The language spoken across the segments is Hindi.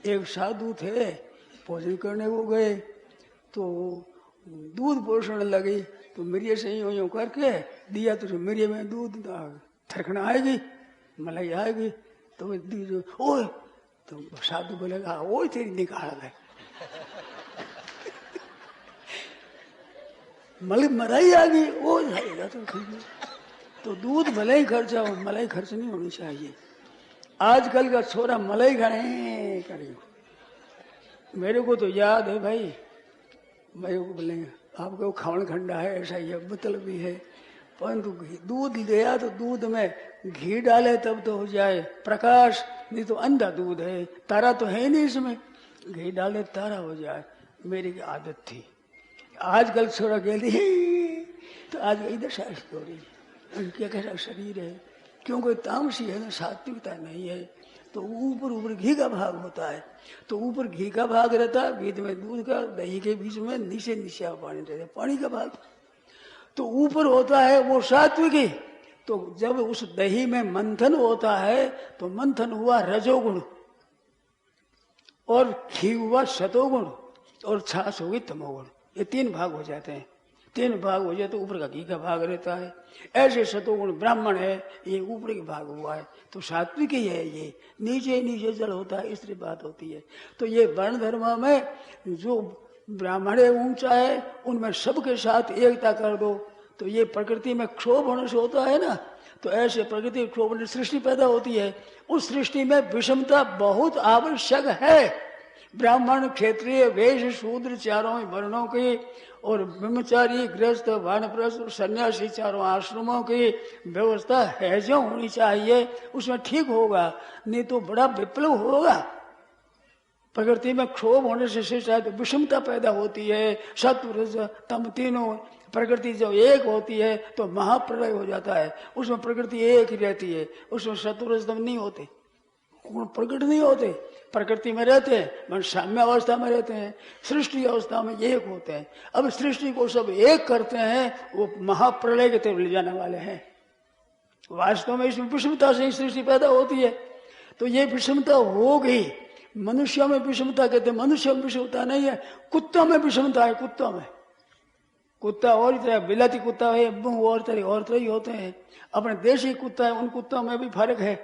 एक साधु थे, भोजन करने को गए तो दूध पोषण लगी, तो मिर्य से यूं करके दिया तो मिर्य में दूध थरकना आएगी, मलाई आएगी, तो ओए, तो साधु बोलेगा ओए तेरी निकाल है। मलाई आ गई, वो जाएगा तो ठीक है। तो दूध भले ही खर्चा हो, मलाई खर्च नहीं होनी चाहिए। आजकल का छोरा मलाई खाने करे। मेरे को तो याद है भाई, मेरे को बोले आपको खावन खंडा है, ऐसा ही बोतल भी है, परंतु दूध लिया तो दूध में घी डाले तब तो हो जाए प्रकाश, नहीं तो अंधा दूध है, तारा तो है नहीं इसमें, घी डाले तारा हो जाए। मेरी आदत थी। आजकल छोरा कहती तो आज इधर शायद हो रही क्या कैसा शरीर है, क्योंकि तामसी है ना, सात्विकता नहीं है, तो ऊपर ऊपर घी का भाग होता है, तो ऊपर घी का भाग रहता है, बीच में दूध का, दही के बीच में नीचे नीचे पानी रहता है, पानी का भाग, तो ऊपर होता है वो सात्विकी। तो जब उस दही में मंथन होता है तो मंथन हुआ रजोगुण, और घी हुआ सतोगुण, और छाछ होगी तमोगुण। ये तीन भाग हो जाते हैं। तीन भाग हो जाए तो ऊपर का घी का भाग रहता है। ऐसे सतोगुण ब्राह्मण है, ये ऊपर के भाग हुआ है, तो सात्विक ही है। ये नीचे नीचे जल होता है, इस तरह बात होती है। तो ये वर्ण धर्म में जो ब्राह्मण है ऊंचा है, उनमें सबके साथ एकता कर दो, तो ये प्रकृति में क्षोभ होने से होता है ना, तो ऐसे प्रकृति क्षोभ ने सृष्टि पैदा होती है। उस सृष्टि में विषमता बहुत आवश्यक है। ब्राह्मण, क्षत्रिय, वैश्य, शूद्र चारों वर्णों की, और ब्रह्मचारी, गृहस्थ, वानप्रस्थ, सन्यासी चारों आश्रमों की व्यवस्था है जो होनी चाहिए, उसमें ठीक होगा, नहीं तो बड़ा विप्लव होगा। प्रकृति में क्षोभ होने से शायद विषमता पैदा होती है। सत्व रज तम तीनों प्रकृति जब एक होती है तो महाप्रलय हो जाता है, उसमें प्रकृति एक ही रहती है, उसमें सत्व रज तम नहीं होते, प्रकट नहीं होते, प्रकृति में रहते हैं, मन साम्य अवस्था में रहते हैं, सृष्टि अवस्था में एक होते हैं। अब सृष्टि को सब एक करते हैं, वो महाप्रलय के तरफ ले जाने वाले हैं। वास्तव में इसमें विषमता से ही सृष्टि पैदा होती है, तो ये विषमता हो गई। मनुष्य में विषमता कहते हैं, मनुष्य में विषमता नहीं है, कुत्ता में विषमता है। कुत्ता और तरह, बिलाती कुत्ता है, और तरह ही होते हैं। अपने देशी कुत्ता है, उन कुत्तों में भी फर्क है,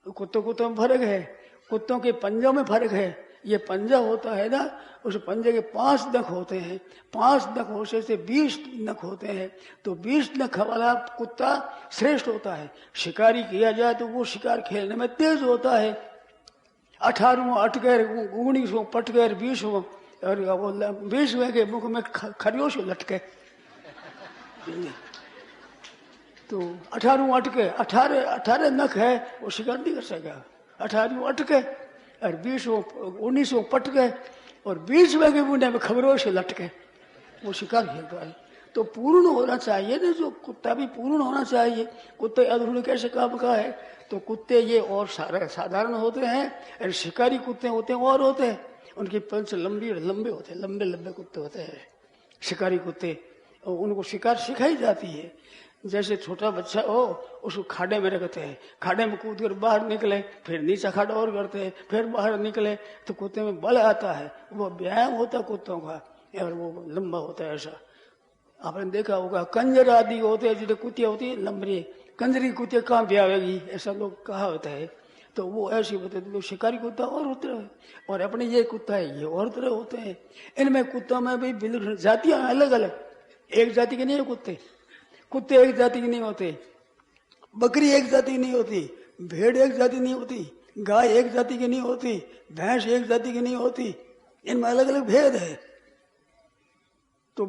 कुत्तों में फर्क है, कुत्तों के पंजों में फर्क है। ये पंजा होता है ना, उस पंजे के 5 नख होते हैं, 5 नख होने से 20 नख होते हैं, तो 20 नख वाला कुत्ता श्रेष्ठ होता है। शिकारी किया जाए तो वो शिकार खेलने में तेज होता है। 18 अटकर, 19 पटकर, 20 और 20वें के मुख में खरियोश लटके, तो 18 अटके, 18 नख है, वो शिकार नहीं कर सकेगा। 18 अटके और 19 पटके, और 20वें के मुंडे में खबरों से लटके, वो शिकार खेलता है। तो पूर्ण होना चाहिए ना, जो कुत्ता भी पूर्ण होना चाहिए। कुत्ते अधूर्ण कैसे काम का है, तो कुत्ते ये और साधारण होते हैं, और शिकारी कुत्ते होते हैं और होते हैं, उनकी पंच लंबे होते हैं, लंबे कुत्ते होते हैं शिकारी कुत्ते, और उनको शिकार सिखाई जाती है। जैसे छोटा बच्चा हो, उसको खाड़े में रखते हैं, खाड़े में कूद कर बाहर निकले, फिर नीचे खाड़ा और करते हैं, फिर बाहर निकले, तो कुत्ते में बल आता है, वो व्यायाम होता है कुत्तों का, और वो लंबा होता है। ऐसा आपने देखा होगा, कंजर आदि होते हैं, जितने कुत्तियां होती है लंबी, कंजरी कुत्ते कहाँ ब्यावेगी, ऐसा लोग कहा होता है। तो वो ऐसे होते हैं, तो शिकारी कुत्ता और होते हैं, और अपने ये कुत्ता है ये और तरह होते हैं। इनमें कुत्तों में भी जातियां अलग अलग, एक जाति के नहीं है कुत्ते। कुत्ते एक जाति की नहीं होते, बकरी एक जाति की नहीं होती, भेड़ एक जाति नहीं होती, गाय एक जाति की नहीं होती, भैंस एक जाति की नहीं होती, इनमें अलग अलग भेद है। तो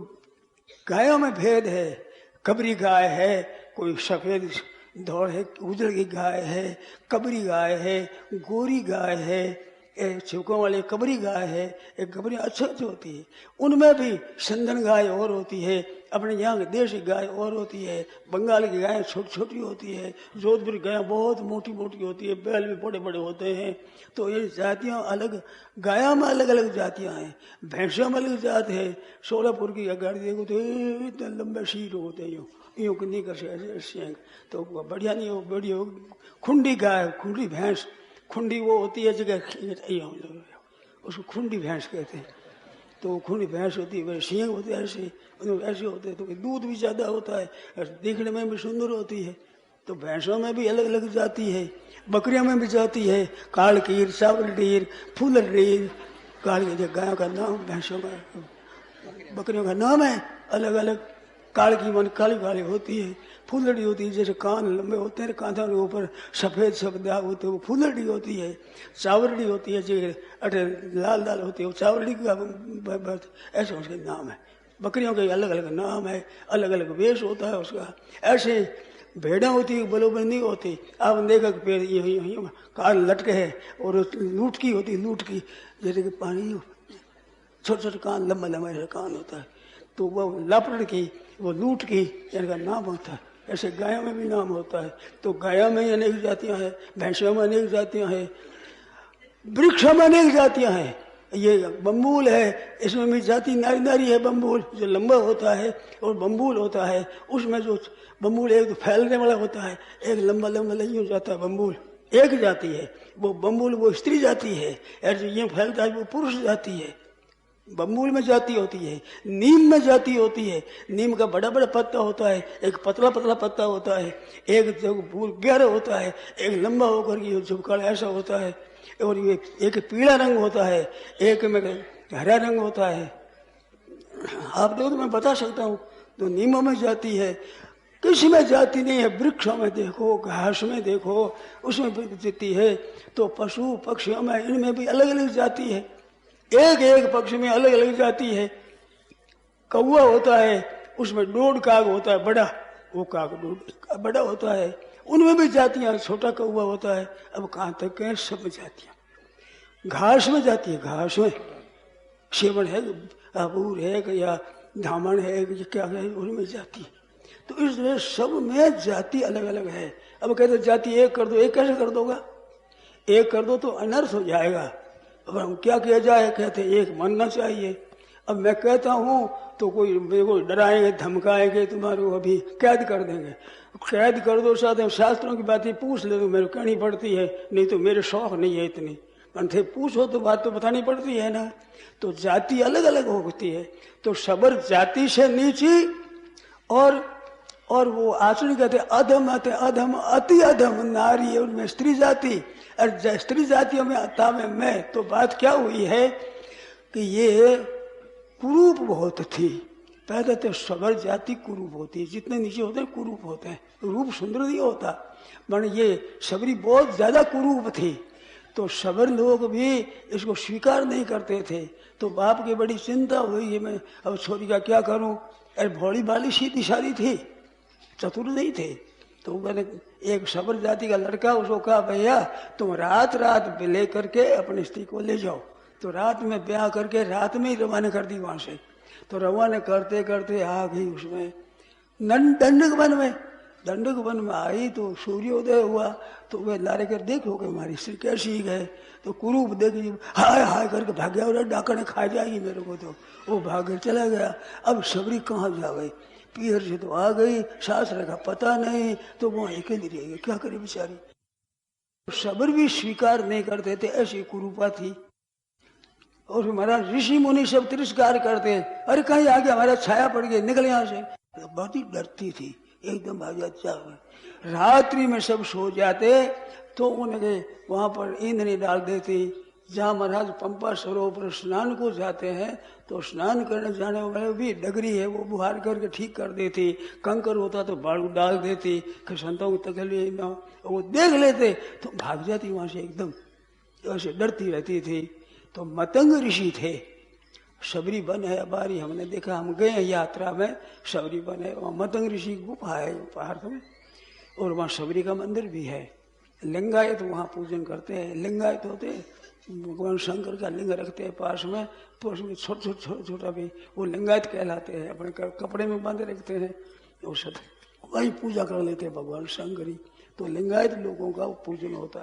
गायों में भेद है, कबरी गाय है, कोई सफेद धौड़ है, उजड़ की गाय है, कबरी गाय है, गोरी गाय है, एक छिपकों वाली कबरी गाय है, एक कबरी अच्छी होती है। उनमें भी संदन गाय और होती है, अपने यहाँ की देशी गाय और होती है, बंगाल की गाय छोटी छोटी होती है, जोधपुर की गाय बहुत मोटी मोटी होती है, बैल भी बड़े बड़े होते हैं। तो ये जातियाँ अलग, गायों में अलग अलग जातियाँ हैं, भैंसों में अलग जात है। सोलापुर की गाड़ी देखो तो इतने लंबे शीर होते हैं, यूँ नहीं कर सकते, तो बढ़िया नहीं हो, बढ़िया हो। खुंडी गाय, खुंडी भैंस, खुंडी वो होती है जगह, उसको खुंडी भैंस कहते हैं। तो खुंडी भैंस होती है, सींग होते हैं ऐसे, ऐसे होते हैं, तो दूध भी ज्यादा होता है, देखने में भी सुंदर होती है। तो भैंसों में भी अलग अलग जाति है, बकरियों में भी जाति है, कालकीर, सावलडीर, फूलडीर। काल गायों का नाम, भैंसों का, बकरियों का नाम है अलग अलग। काल की मन काली काली होती है, फूलड़ी होती है, जैसे कान लंबे होते हैं, कांधों के ऊपर सफेद सफेद दाग होते हैं, वो फूलड़ी होती है। चावरड़ी होती है, जो अटे लाल लाल होती है, वो चावरड़ी का ऐसे उसके नाम है। बकरियों के अलग अलग नाम है, अलग अलग वेश होता है उसका। ऐसे भेड़ा होती है, बलोबल नहीं होती। आप देखा कि पेड़ ये कान लटके है, और लूटकी होती है, लूटकी जैसे कि पानी, छोटे छोटे कान, लंबा लंबा ऐसा कान होता है। तो वो लापड़ की, वो लूट की, इनका नाम होता है। ऐसे गायों में भी नाम होता है। तो गायों में अनेक जातियां हैं, भैंसों में अनेक जातियां हैं, वृक्षों में अनेक जातियां हैं। ये बम्बूल है, इसमें भी जाति नारी नारी है। बम्बूल जो लंबा होता है, और बम्बूल होता है, उसमें जो बम्बूल एक तो फैलने वाला होता है, एक लंबा लंबा नहीं हो जाता है। बम्बूल एक जाति है, वो बम्बूल वो स्त्री जाति है, और जो ये फैलता है वो पुरुष जाति है। बम्बूल में जाति होती है, नीम में जाति होती है। नीम का बड़ा बड़ा पत्ता होता है, एक पतला पतला पत्ता होता है, एक जो फूल गहरा होता है, एक लंबा होकर के झुमकाड़ ऐसा होता है, और ये एक पीला रंग होता है, एक में हरा रंग होता है। आप देखो तो मैं बता सकता हूँ। तो नीमों में जाति है, किसी में जाति नहीं है। वृक्षों में देखो, घास में देखो, उसमें भी जाति है। तो पशु पक्षियों में, इनमें भी अलग अलग जाति है। एक एक पक्षी में अलग अलग जाति है। कौवा होता है, उसमें डोड काग होता है बड़ा, वो काग डोड बड़ा होता है। उनमें भी जातियां, छोटा कौवा होता है। अब कहाँ तक है, सब जातियां। घास में जाती है, घास में सेवन है, अबूर है, या धामन है, या क्या है, उनमें जाति है। तो इसलिए सब में जाति अलग अलग है। अब कहते जाति एक कर दो, एक कैसे कर दोगा? एक कर दो तो अनर्थ हो जाएगा। अब हम क्या किया जाए, कहते एक मानना चाहिए। अब मैं कहता हूँ तो कोई मेरे को डराएंगे, धमकाएंगे, तुम्हारे को अभी कैद कर देंगे। कैद कर दो, साथ शास्त्रों की बातें पूछ ले तो मेरे को कहनी पड़ती है, नहीं तो मेरे शौक नहीं है इतनी। अंधे पूछो तो बात तो बतानी पड़ती है ना। तो जाति अलग अलग होती है। तो सबर जाति से नीची, और वो आचरण कहते अधम, अधम अति अधम नारी है, उनमें स्त्री जाति। और स्त्री जातियों में आता मैं, तो बात क्या हुई है कि ये कुरूप बहुत थी। पहले तो सबर जाति कुरूप होती है, जितने नीचे होते हैं कुरूप होते हैं, रूप सुंदर नहीं होता। मन ये सबरी बहुत ज्यादा कुरूप थी। तो सबर लोग भी इसको स्वीकार नहीं करते थे। तो बाप की बड़ी चिंता हुई है, मैं अब छोरी का क्या करूं। अरे भोली बाली सीधी सारी थी, चतुर नहीं थे। तो मैंने एक सबर जाति का लड़का, उसको कहा भैया तुम रात रात ले करके अपनी स्त्री को ले जाओ। तो रात में ब्याह करके रात में ही रवाना कर दी वहां से। तो रवाना करते करते आ गई उसमें दंडक वन में। दंडक वन में आई तो सूर्योदय हुआ। तो वह लारे कर देखो कि हमारी स्त्री कैसी है। तो कुरूप देखी, हाय हाय करके भाग गया, और डाका ने खा जाएगी मेरे को। तो वो भाग कर चला गया। अब सबरी कहाँ जा गई, पीहर से तो आ गई, शास्त्र का पता नहीं, तो वो अकेली रह गई, क्या करे बेचारी। सबर भी स्वीकार नहीं करते थे, ऐसी कुरूपा थी। और हमारा ऋषि मुनि सब तिरस्कार करते हैं, अरे कहीं आगे हमारा छाया पड़ गई, निकल यहाँ से। बहुत ही डरती थी, एकदम भाग जाती। रात्रि में सब सो जाते तो उन्हें वहां पर ईंधनी डाल देती। जहाँ महाराज पंपा सरोवर स्नान को जाते हैं तो स्नान करने जाने वाले भी डगरी है, वो बुहार करके ठीक कर देती। कंकर होता तो बालू डाल देती कि संतों को तकलीफ न। वो देख लेते तो भाग जाती वहां से, एकदम ऐसे डरती रहती थी। तो मतंग ऋषि थे, शबरी वन है बारी, हमने देखा, हम गए हैं यात्रा में, शबरी वन है, वहाँ मतंग ऋषि गुफा है पहाड़ में, और वहाँ शबरी का मंदिर भी है। लिंगायत तो वहाँ पूजन करते हैं। लिंगायत होते हैं, भगवान शंकर का लिंग रखते हैं पास में, तो उसमें छोटा भी वो लिंगायत कहलाते हैं। अपने कपड़े में बांधे रखते हैं, वही पूजा कर लेते हैं भगवान शंकरी। तो लिंगायत लोगों का पूजन होता है।